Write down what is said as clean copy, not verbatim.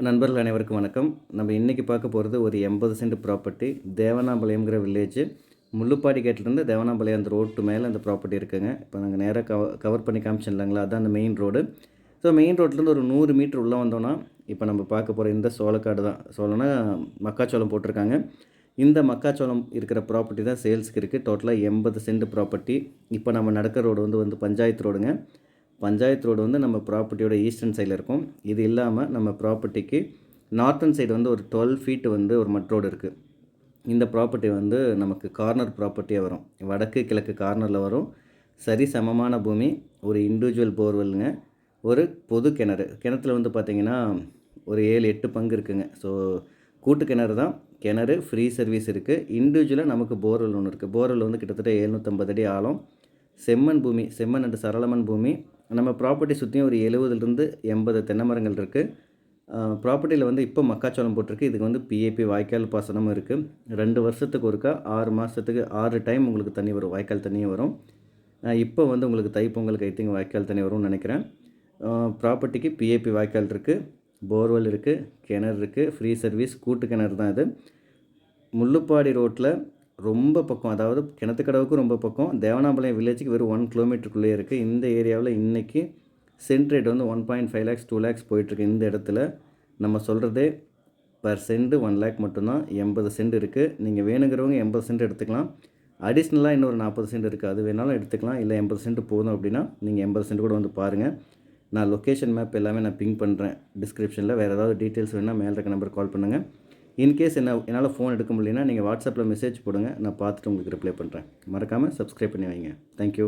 நண்பர்கள் அனைவருக்கும் வணக்கம். நம்ம இன்றைக்கி பார்க்க போகிறது ஒரு 80 சென்ட் ப்ராப்பர்ட்டி. தேவனாம்பாளையம்ங்கிற வில்லேஜ். முள்ளுப்பாடி கேட்லேருந்து தேவனாம்பாளையம் அந்த ரோட்டு மேலே அந்த ப்ராப்பர்ட்டி இருக்குங்க. இப்போ நாங்கள் நேராக கவர் பண்ணி காமிச்சோம் இல்லைங்களா, அதுதான் அந்த மெயின் ரோடு. ஸோ மெயின் ரோட்லேருந்து ஒரு 100 மீட்டர் உள்ளே வந்தோன்னா இப்போ நம்ம பார்க்க போகிற இந்த சோளக்காடு தான். சோளம்னா மக்காச்சோளம் போட்டிருக்காங்க. இந்த மக்காச்சோளம் இருக்கிற ப்ராப்பர்ட்டி தான் சேல்ஸுக்கு இருக்குது. டோட்டலாக 80 சென்ட் ப்ராப்பர்ட்டி. இப்போ நம்ம நடக்கிற ரோடு வந்து பஞ்சாயத்து ரோடுங்க. பஞ்சாயத்து ரோடு வந்து நம்ம ப்ராப்பர்ட்டியோட ஈஸ்டர்ன் சைடில் இருக்கும். இது இல்லாமல் நம்ம ப்ராப்பர்ட்டிக்கு நார்த்தன் சைடு வந்து ஒரு 12 ஃபீட் வந்து ஒரு மட் ரோடு இருக்குது. இந்த ப்ராப்பர்ட்டி வந்து நமக்கு கார்னர் ப்ராப்பர்ட்டியாக வரும். வடக்கு கிழக்கு கார்னரில் வரும். சரி சமமான பூமி, ஒரு இண்டிவிஜுவல் போர்வெல்லுங்க, ஒரு பொது கிணறு. கிணத்துல வந்து பார்த்திங்கன்னா ஒரு 7-8 பங்கு இருக்குங்க. ஸோ கூட்டு கிணறு தான். கிணறு ஃப்ரீ சர்வீஸ் இருக்குது. இண்டிவிஜுவலாக நமக்கு போர்வெல் ஒன்று இருக்குது. போர்வெல் வந்து கிட்டத்தட்ட 750 அடி ஆழம். செம்மண் பூமி, செம்மண் அண்டு சரளமண் பூமி. நம்ம ப்ராப்பர்ட்டி சுற்றியும் ஒரு 70லேருந்து 80 தென்னை மரங்கள் இருக்குது. ப்ராப்பர்ட்டியில் வந்து இப்போ மக்காச்சோளம் போட்டிருக்கு. இதுக்கு வந்து பிஏபி வாய்க்கால் பாசனமும் இருக்குது. 2 வருஷத்துக்கு ஒருக்கா 6 மாதத்துக்கு 6 டைம் உங்களுக்கு தண்ணி வரும், வாய்க்கால் தண்ணியும் வரும். இப்போ வந்து உங்களுக்கு தைப்பொங்கலுக்கு ஐ திங்க் வாய்க்கால் தண்ணி வரும்னு நினைக்கிறேன். ப்ராப்பர்ட்டிக்கு பிஏபி வாய்க்கால் இருக்குது, போர்வெல் இருக்குது, கிணறு இருக்குது, ஃப்ரீ சர்வீஸ், கூட்டு கிணறு தான் இது. முள்ளுப்பாடி ரோட்டில் ரொம்ப பக்கம், அதாவது கிணத்துக்கடவுக்கும் ரொம்ப பக்கம். தேவனாம்பாளையம் வில்லேஜுக்கு வெறும் 1 கிலோமீட்டருக்குள்ளேயே இருக்குது. இந்த ஏரியாவில் இன்றைக்கி சென்ட் ரேட் வந்து 1.5 lakhs 2 lakhs போயிட்டுருக்கு. இந்த இடத்துல நம்ம சொல்கிறதே பர் சென்ட் 1 lakh மட்டும்தான். 80 சென்ட் இருக்குது. நீங்கள் வேணுங்கிறவங்க 80 சென்ட் எடுத்துக்கலாம். அடிஷ்னலாக இன்னொரு 40 சென்ட் இருக்குது, அது வேணாலும் எடுத்துக்கலாம். இல்லை 80 சென்ட் போதும் அப்படின்னா நீங்கள் 80 சென்ட் கூட வந்து பாருங்கள். நான் லொக்கேஷன் மேப் எல்லாமே நான் பிங் பண்ணுறேன் டிஸ்கிரிப்ஷனில். வேறு ஏதாவது டீட்டெயில்ஸ் வேணால் மேலே இருக்க நம்பருக்கு கால் பண்ணுங்கள். இன்கேஸ் என்னால் ஃபோன் எடுக்க முடியலன்னா நீங்கள் வாட்ஸ்அப்பில் மெசேஜ் போடுங்க, நான் பார்த்துட்டு உங்களுக்கு ரிப்ளை பண்ணுறேன். மறக்காமல் சப்ஸ்கிரைப் பண்ணி வைங்க. தேங்க்யூ.